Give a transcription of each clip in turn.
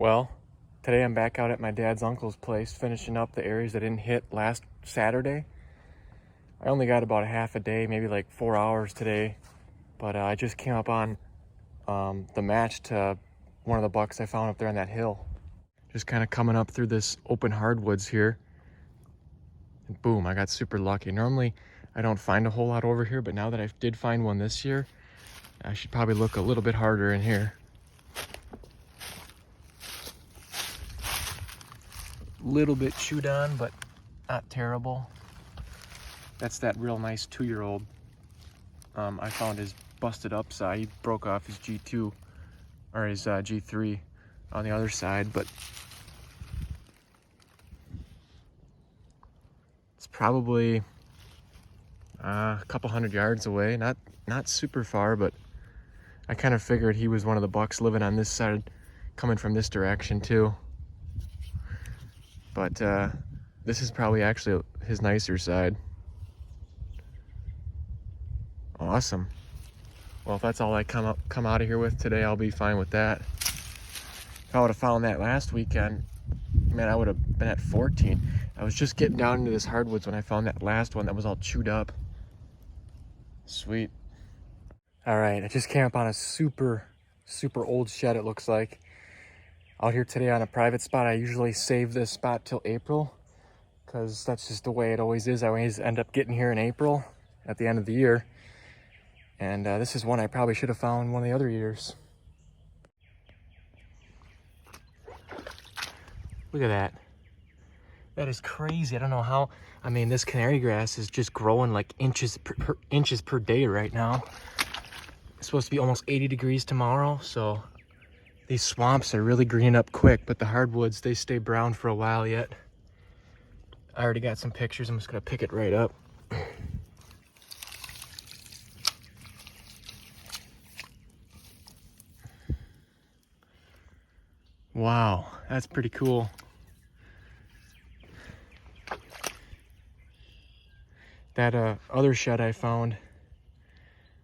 Well, today I'm back out at my dad's uncle's place finishing up the areas that didn't hit last Saturday. I only got about a half a day, maybe like 4 hours today, but I just came up on the match to one of the bucks I found up there on that hill. Just kind of coming up through this open hardwoods here. And boom, I got super lucky. Normally I don't find a whole lot over here, but now that I did find one this year, I should probably look a little bit harder in here. Little bit chewed on, but not terrible. That's that real nice 2-year-old. I found his busted up side. He broke off his G2 or his G3 on the other side, but it's probably a couple 100 yards away. Not super far, but I kind of figured he was one of the bucks living on this side, coming from this direction too. But this is probably actually his nicer side. Awesome. Well, if that's all I come out of here with today, I'll be fine with that. If I would have found that last weekend, man, I would have been at 14. I was just getting down into this hardwoods when I found that last one that was all chewed up. Sweet. All right, I just came up on a super old shed, it looks like. Out here today on a private spot. I usually save this spot till April because that's just the way it always is. I always end up getting here in April at the end of the year. And this is one I probably should have found one of the other years. Look at that. That is crazy. I don't know how. I mean, this canary grass is just growing like inches per day right now. It's supposed to be almost 80 degrees tomorrow, so these swamps are really greening up quick, but the hardwoods, they stay brown for a while yet. I already got some pictures. I'm just gonna pick it right up. Wow, that's pretty cool. That other shed I found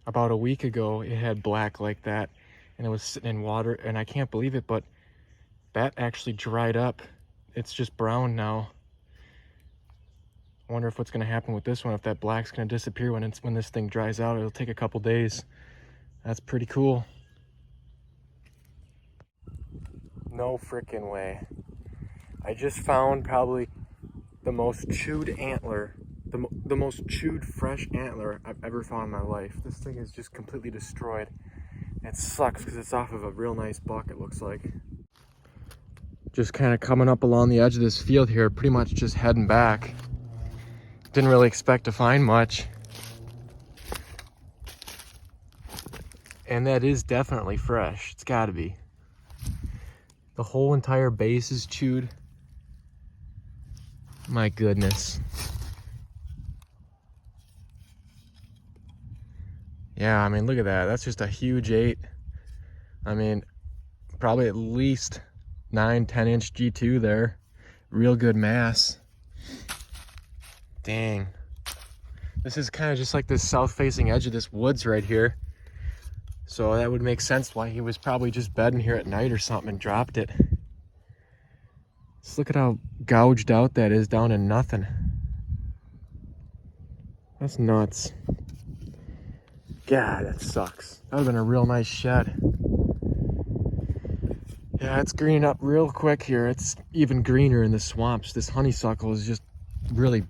about a week ago, it had black like that, and it was sitting in water, and I can't believe it, but that actually dried up. It's just brown now. I wonder if what's going to happen with this one, if that black's going to disappear when this thing dries out. It'll take a couple days. That's pretty cool. No freaking way. I just found probably the most chewed antler, the most chewed fresh antler I've ever found in my life. This thing is just completely destroyed. It sucks because it's off of a real nice buck, it looks like. Just kind of coming up along the edge of this field here, pretty much just heading back. Didn't really expect to find much. And that is definitely fresh. It's got to be. The whole entire base is chewed. My goodness. Yeah, I mean, look at that. That's just a huge 8. I mean, probably at least 9-10 inch G2 there. Real good mass. Dang. This is kind of just like this south facing edge of this woods right here. So that would make sense why he was probably just bedding here at night or something and dropped it. Just look at how gouged out that is down to nothing. That's nuts. God, that sucks. That would have been a real nice shed. Yeah, it's greening up real quick here. It's even greener in the swamps. This honeysuckle is just really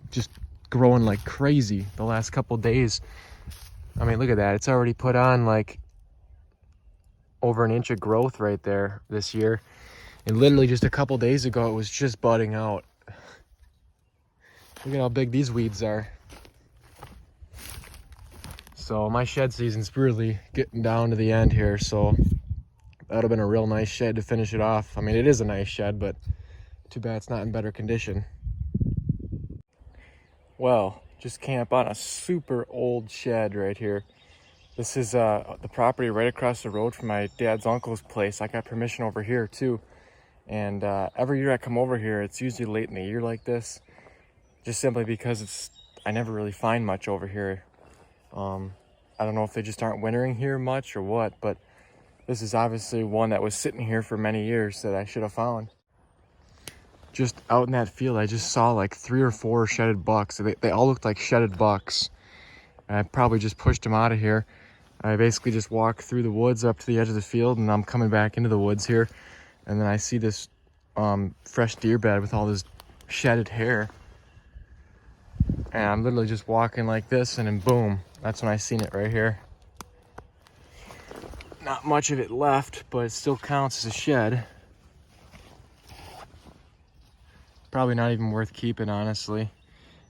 just growing like crazy the last couple days. I mean, look at that. It's already put on like over an inch of growth right there this year. And literally just a couple days ago, it was just budding out. Look at how big these weeds are. So my shed season's really getting down to the end here. So that would have been a real nice shed to finish it off. I mean, it is a nice shed, but too bad it's not in better condition. Well, just camp on a super old shed right here. This is the property right across the road from my dad's uncle's place. I got permission over here too. And every year I come over here, it's usually late in the year like this, just simply because I never really find much over here. I don't know if they just aren't wintering here much or what, but This is obviously one that was sitting here for many years that I should have found. Just out in that field, I just saw like 3 or 4 shedded bucks. They all looked like shedded bucks. And I probably just pushed them out of here. I basically just walked through the woods up to the edge of the field, and I'm coming back into the woods here. And then I see this fresh deer bed with all this shedded hair. And I'm literally just walking like this, and then boom, that's when I seen it right here. Not much of it left, but it still counts as a shed. Probably not even worth keeping, honestly.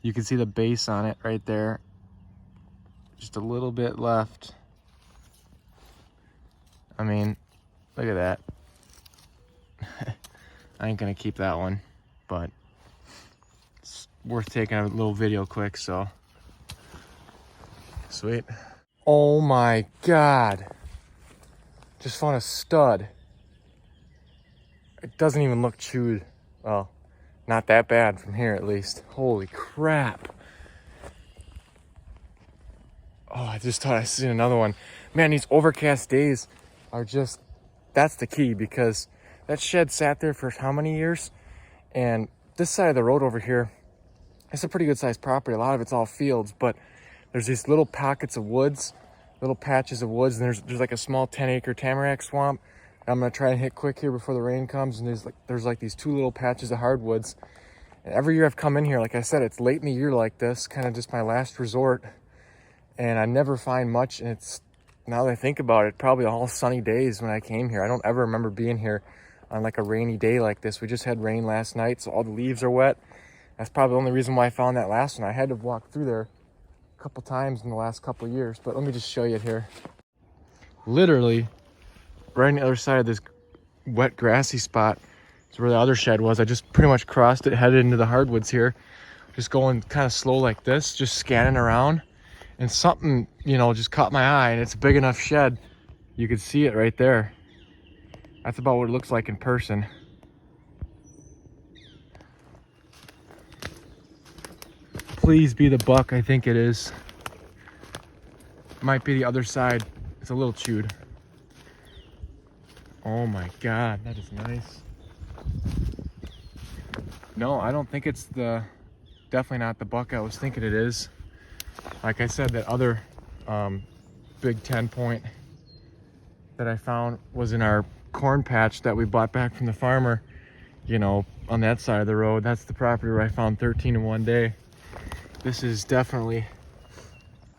You can see the base on it right there. Just a little bit left. I mean, look at that. I ain't gonna keep that one, but it's worth taking a little video quick, so. Sweet. Oh my God. Just found a stud. It doesn't even look chewed. Well, not that bad from here at least. Holy crap. Oh, I just thought I seen another one. Man, these overcast days are just, that's the key, because that shed sat there for how many years? And this side of the road over here, it's a pretty good sized property. A lot of it's all fields, but there's these little pockets of woods, little patches of woods, and there's like a small 10-acre tamarack swamp. I'm gonna try and hit quick here before the rain comes, and there's like these 2 little patches of hardwoods. And every year I've come in here, like I said, it's late in the year like this, kind of just my last resort. And I never find much, and it's, now that I think about it, probably all sunny days when I came here. I don't ever remember being here on like a rainy day like this. We just had rain last night, so all the leaves are wet. That's probably the only reason why I found that last one. I had to walk through there a couple times in the last couple of years, but let me just show you it here. Literally, right on the other side of this wet grassy spot is where the other shed was. I just pretty much crossed it, headed into the hardwoods here. Just going kind of slow like this, just scanning around. And something, you know, just caught my eye, and it's a big enough shed. You could see it right there. That's about what it looks like in person. Please be the buck, I think it is. Might be the other side. It's a little chewed. Oh my God, that is nice. No, I don't think it's definitely not the buck I was thinking it is. Like I said, that other big 10-point that I found was in our corn patch that we bought back from the farmer, you know, on that side of the road. That's the property where I found 13 in one day. This is definitely,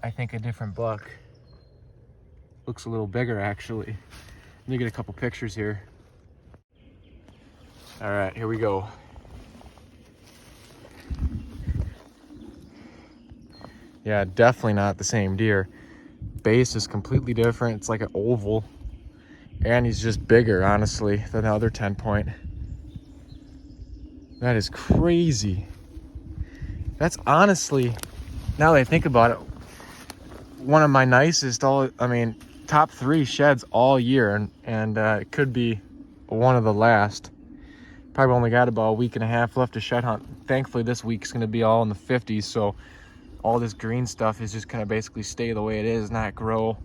I think, a different buck. Looks a little bigger, actually. Let me get a couple pictures here. All right, here we go. Yeah, definitely not the same deer. Base is completely different. It's like an oval. And he's just bigger, honestly, than the other 10-point. That is crazy. That's honestly, now that I think about it, one of my nicest, top 3 sheds all year. And it could be one of the last. Probably only got about a week and a half left to shed hunt. Thankfully, this week's going to be all in the 50s, so all this green stuff is just kind of basically stay the way it is, not grow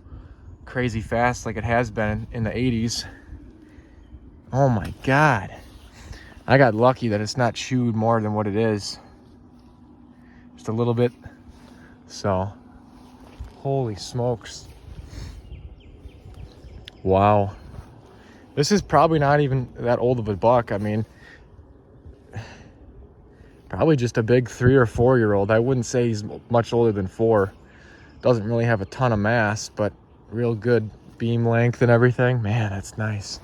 crazy fast like it has been in the 80s. Oh my God. I got lucky that it's not chewed more than what it is. Just a little bit. So, holy smokes. Wow. This is probably not even that old of a buck. I mean, probably just a big 3 or 4 year old. I wouldn't say he's much older than 4. Doesn't really have a ton of mass, but real good beam length and everything. Man, that's nice.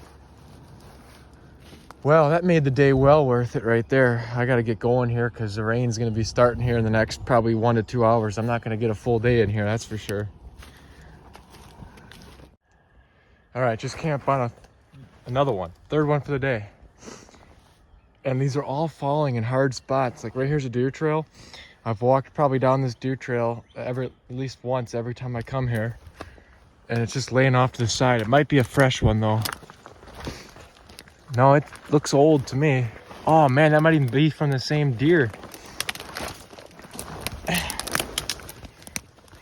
Well, that made the day well worth it right there. I got to get going here because the rain's going to be starting here in the next probably 1 to 2 hours. I'm not going to get a full day in here, that's for sure. All right, just camped on another one. 3rd one for the day. And these are all falling in hard spots. Like right here's a deer trail. I've walked probably down this deer trail at least once every time I come here. And it's just laying off to the side. It might be a fresh one though. No, it looks old to me. Oh man, that might even be from the same deer.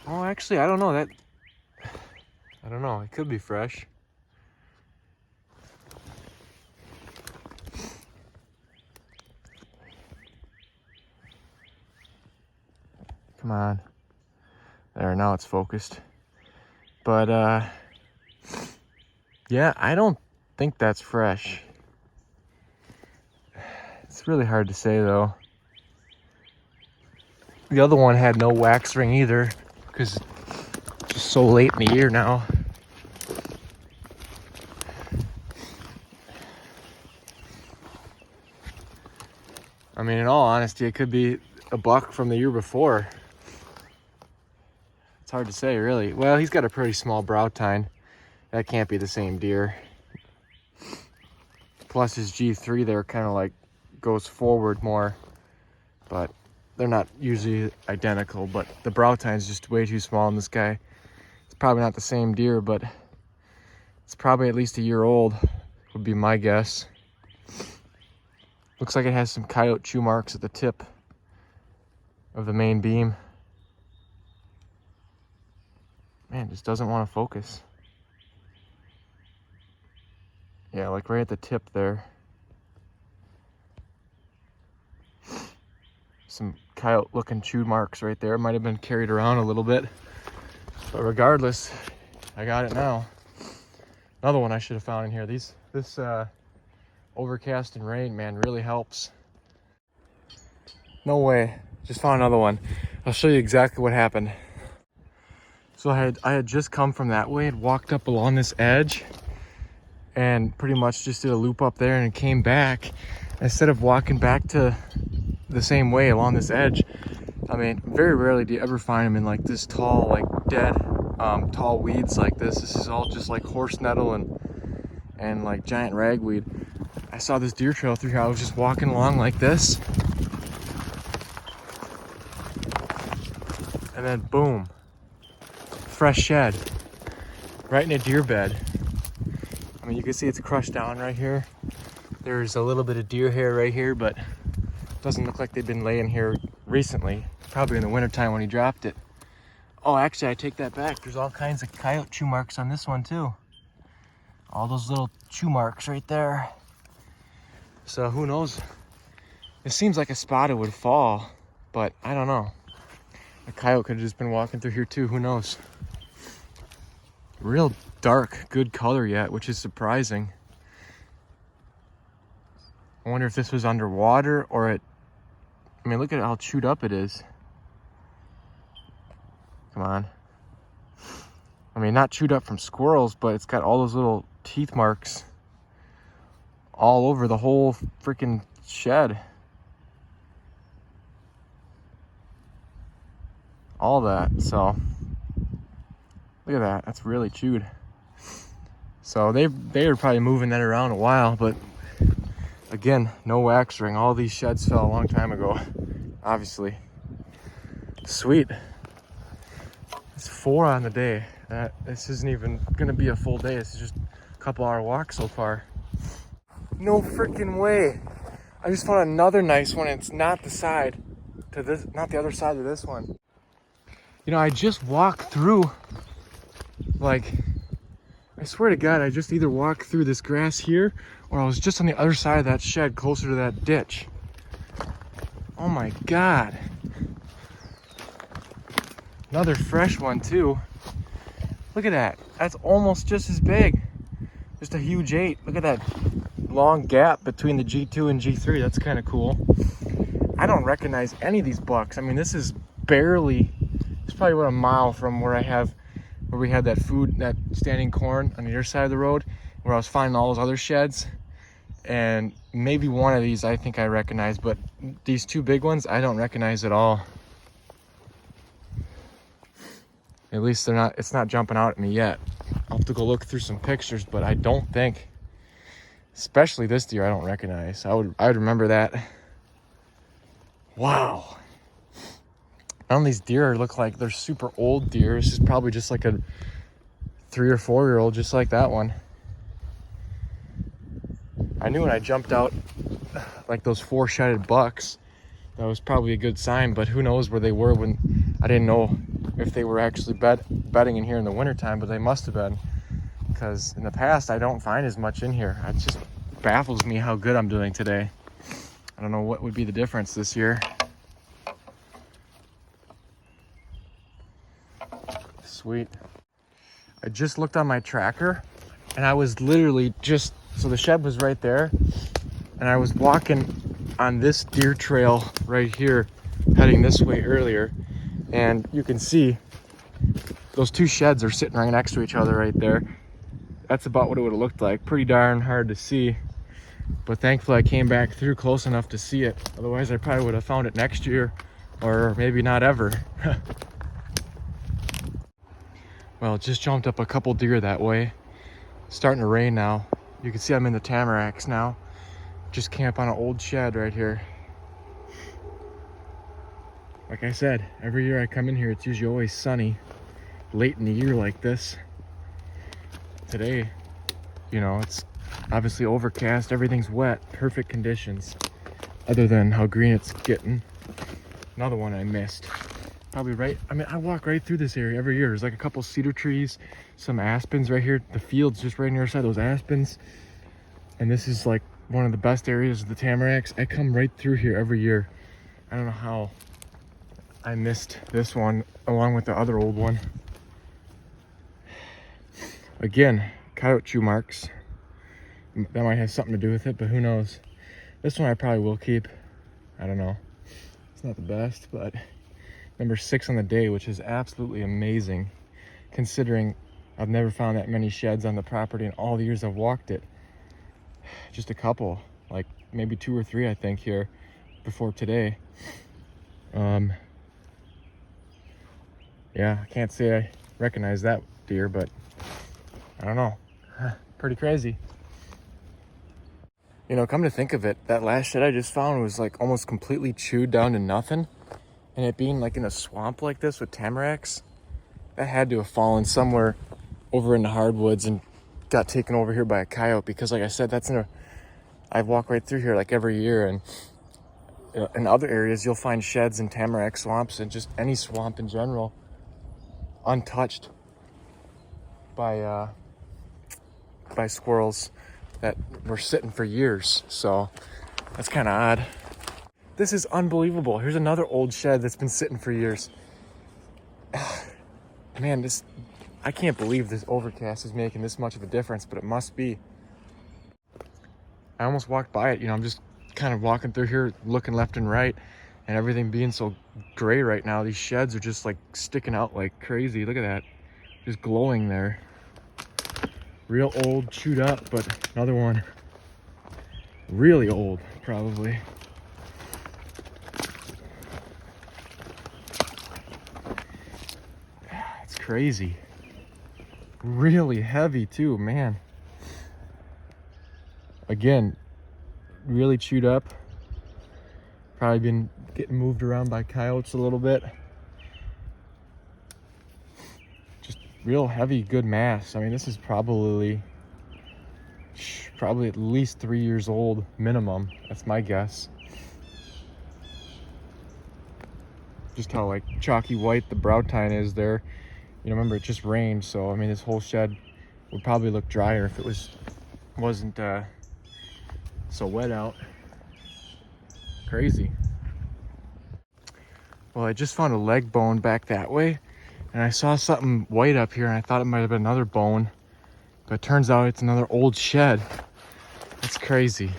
Oh, actually, I don't know. I don't know. It could be fresh. Come on. There, now it's focused. But, yeah, I don't think that's fresh. It's really hard to say, though. The other one had no wax ring either, because it's just so late in the year now. I mean, in all honesty, it could be a buck from the year before. It's hard to say, really. Well, he's got a pretty small brow tine. That can't be the same deer. Plus his G3 there kind of like goes forward more, but they're not usually identical. But the brow tine's just way too small in this guy. It's probably not the same deer, but it's probably at least a year old, would be my guess. Looks like it has some coyote chew marks at the tip of the main beam. Man, just doesn't want to focus. Yeah, like right at the tip there. Some coyote looking chew marks right there. Might have been carried around a little bit. But regardless, I got it now. Another one I should have found in here. This overcast and rain, man, really helps. No way. Just found another one. I'll show you exactly what happened. So I had just come from that way and walked up along this edge and pretty much just did a loop up there and came back. Instead of walking back to the same way along this edge, I mean, very rarely do you ever find them in like this tall, like dead, tall weeds like this. This is all just like horse nettle and like giant ragweed. I saw this deer trail through here. I was just walking along like this. And then boom, fresh shed right in a deer bed. I mean, you can see it's crushed down right here. There's a little bit of deer hair right here, but it doesn't look like they've been laying here recently. Probably in the wintertime when he dropped it. Oh, actually, I take that back. There's all kinds of coyote chew marks on this one too. All those little chew marks right there. So who knows? It seems like a spot it would fall, but I don't know. A coyote could have just been walking through here too, who knows? Real dark, good color yet, which is surprising. I wonder if this was underwater or it, I mean, look at how chewed up it is. Come on. I mean, not chewed up from squirrels, but it's got all those little teeth marks all over the whole freaking shed. All that, so look at that, that's really chewed. So they were probably moving that around a while, but again, no wax ring. All these sheds fell a long time ago, obviously. Sweet. It's 4 on the day. This isn't even gonna be a full day. This is just a couple hour walk so far. No freaking way. I just found another nice one. It's not the side to this, not the other side of this one. You know, I just walked through, like, I swear to God, I just either walked through this grass here or I was just on the other side of that shed closer to that ditch. Oh my God. Another fresh one too. Look at that. That's almost just as big. Just a huge 8. Look at that long gap between the G2 and G3. That's kind of cool. I don't recognize any of these bucks. I mean, this is barely, it's probably about a mile from where we had that food, that standing corn on the other side of the road, where I was finding all those other sheds. And maybe one of these I think I recognize, but these 2 big ones I don't recognize at all. At least it's not jumping out at me yet. I'll have to go look through some pictures, but I don't think, especially this deer, I don't recognize. I would remember that. Wow. None of these deer look like they're super old deer. This is probably just like a 3 or 4 year old, just like that one. I knew when I jumped out like those 4 shedded bucks, that was probably a good sign, but who knows where they were when I didn't know if they were actually bedding in here in the wintertime, but they must have been, because in the past I don't find as much in here. It just baffles me how good I'm doing today. I don't know what would be the difference this year. Sweet. I just looked on my tracker and I was literally just, so the shed was right there and I was walking on this deer trail right here, heading this way earlier. And you can see those two sheds are sitting right next to each other right there. That's about what it would have looked like. Pretty darn hard to see. But thankfully I came back through close enough to see it. Otherwise I probably would have found it next year, or maybe not ever. Well, it just jumped up a couple deer that way. It's starting to rain now. You can see I'm in the Tamaracks now. Just camp on an old shed right here. Like I said, every year I come in here, it's usually always sunny. Late in the year like this. Today, you know, it's obviously overcast, everything's wet, perfect conditions. Other than how green it's getting. Another one I missed. Probably right, I mean, I walk right through this area every year. There's like a couple cedar trees, some aspens right here. The field's just right near the side of those aspens. And this is like one of the best areas of the Tamaracks. I come right through here every year. I don't know how I missed this one along with the other old one. Again, coyote chew marks. That might have something to do with it, but who knows. This one I probably will keep. I don't know. It's not the best, but number 6 on the day, which is absolutely amazing considering I've never found that many sheds on the property in all the years I've walked it. Just a couple, like maybe 2 or 3 I think here before today. Yeah, I can't say I recognize that deer, but I don't know. Pretty crazy. You know, come to think of it, that last shed I just found was like almost completely chewed down to nothing. And it being like in a swamp like this with Tamaracks, that had to have fallen somewhere over in the hardwoods and got taken over here by a coyote. Because like I said, I walk right through here like every year, and in other areas you'll find sheds in Tamarack swamps and just any swamp in general untouched by squirrels that were sitting for years. So that's kind of odd. This is unbelievable. Here's another old shed that's been sitting for years. Man, I can't believe this overcast is making this much of a difference, but it must be. I almost walked by it, you know, I'm just kind of walking through here looking left and right, and everything being so gray right now, these sheds are just like sticking out like crazy. Look at that, just glowing there. Real old, chewed up, but another one really old probably. It's crazy. Really heavy too, man. Again, really chewed up. Probably been getting moved around by coyotes a little bit. Just real heavy, good mass. I mean, this is probably at least 3 years old minimum. That's my guess. Just how like chalky white the brow tine is there. You know, remember it just rained, so I mean this whole shed would probably look drier if it wasn't so wet out. Crazy. Well, I just found a leg bone back that way, and I saw something white up here, and I thought it might have been another bone, but it turns out it's another old shed. That's crazy.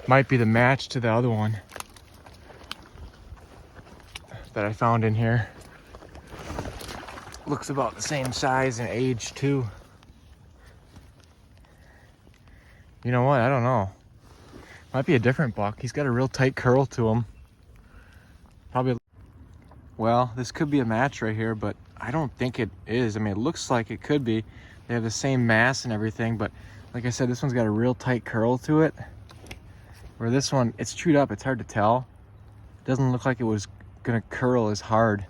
Might be the match to the other one that I found in here. Looks about the same size and age too. You know what? I don't know. Might be a different buck. He's got a real tight curl to him. Probably. Well, this could be a match right here, but I don't think it is. I mean, it looks like it could be. They have the same mass and everything, but like I said, this one's got a real tight curl to it. Where this one, it's chewed up. It's hard to tell. It doesn't look like it was gonna curl as hard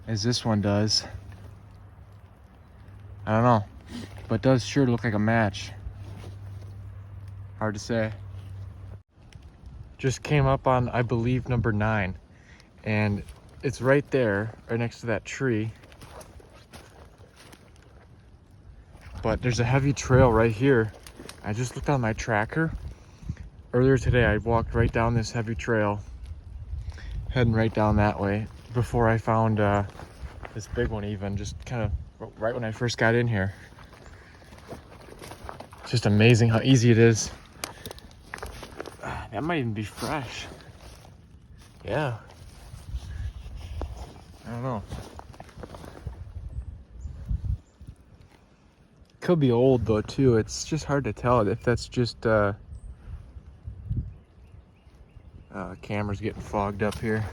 as this one does. I don't know, but it does sure look like a match. Hard to say. Just came up on, I believe, number 9, and it's right there, right next to that tree. But there's a heavy trail right here. I just looked on my tracker. Earlier today, I walked right down this heavy trail, heading right down that way. before I found this big one, even just kind of right when I first got in here. It's just amazing how easy it is. That might even be fresh. Yeah. I don't know. Could be old though too. It's just hard to tell if that's just camera's getting fogged up here.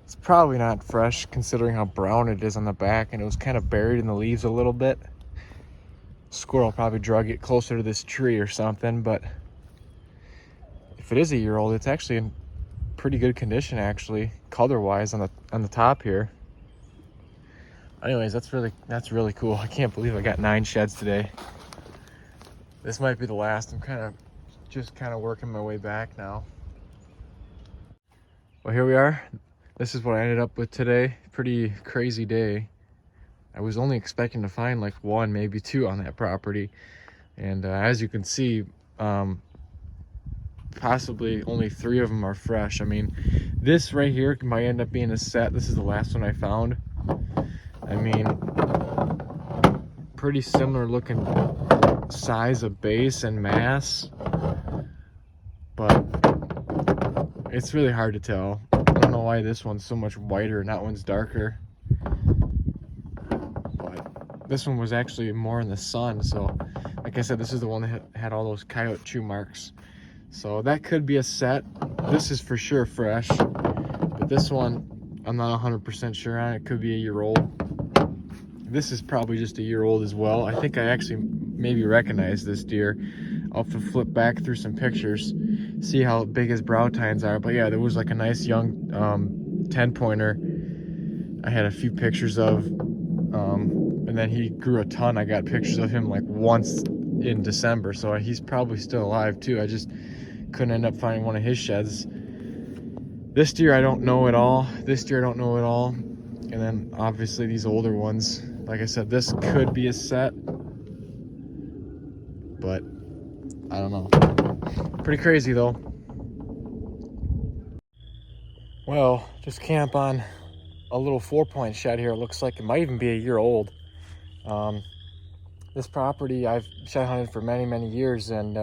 It's probably not fresh considering how brown it is on the back, and it was kind of buried in the leaves a little bit. Squirrel probably drug it closer to this tree or something, but if it is a year old, it's actually in pretty good condition actually, color-wise on the top here. Anyways, that's really cool. I can't believe I got 9 sheds today. This might be the last. I'm just working my way back now. Well, here we are. This is what I ended up with today. Pretty crazy day. I was only expecting to find like 1, maybe 2 on that property. And as you can see, possibly only 3 of them are fresh. I mean, this right here might end up being a set. This is the last one I found. I mean, pretty similar looking size of base and mass, but it's really hard to tell. I don't know why this one's so much whiter and that one's darker, but this one was actually more in the sun. So like I said, this is the one that had all those coyote chew marks, so that could be a set. This is for sure fresh, but this one I'm not 100% sure on. It could be a year old. This is probably just a year old as well. I think I actually maybe recognize this deer. I'll have to flip back through some pictures, see how big his brow tines are. But yeah, there was like a nice young 10-pointer I had a few pictures of, and then he grew a ton. I got pictures of him like once in December, so he's probably still alive too. I just couldn't end up finding one of his sheds. This deer I don't know at all. This deer I don't know at all. And then obviously these older ones. Like I said, this could be a set, but I don't know. Pretty crazy though. Well, just camp on a little 4-point shed here. It looks like it might even be a year old. This property I've shed hunted for many years, and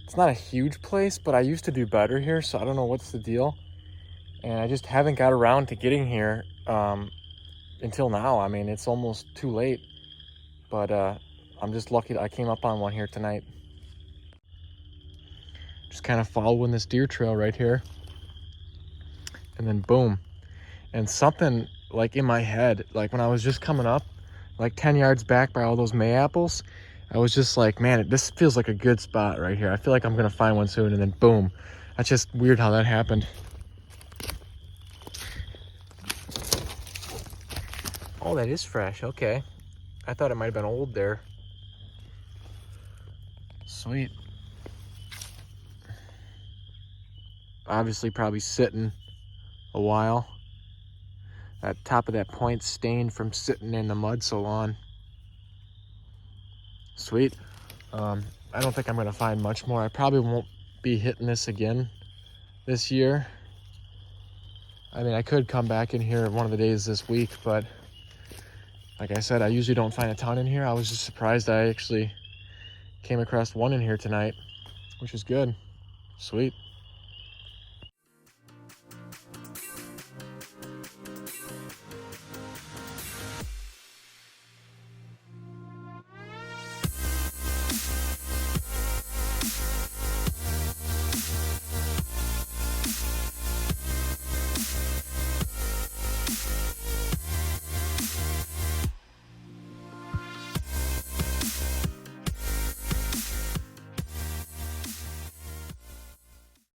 it's not a huge place, but I used to do better here, so I don't know what's the deal. And I just haven't got around to getting here until now. I mean, it's almost too late, but I'm just lucky that I came up on one here tonight. Just kind of following this deer trail right here, and then boom. And something like in my head, like when I was just coming up, like 10 yards back by all those May apples, I was just like, man, this feels like a good spot right here. I feel like I'm gonna find one soon, and then boom. That's just weird how that happened. Oh, that is fresh. Okay. I thought it might have been old there. Sweet. Obviously probably sitting a while. That top of that point stained from sitting in the mud so long. Sweet. I don't think I'm gonna find much more. I probably won't be hitting this again this year. I mean, I could come back in here one of the days this week, but like I said, I usually don't find a ton in here. I was just surprised I actually came across one in here tonight, which is good. Sweet.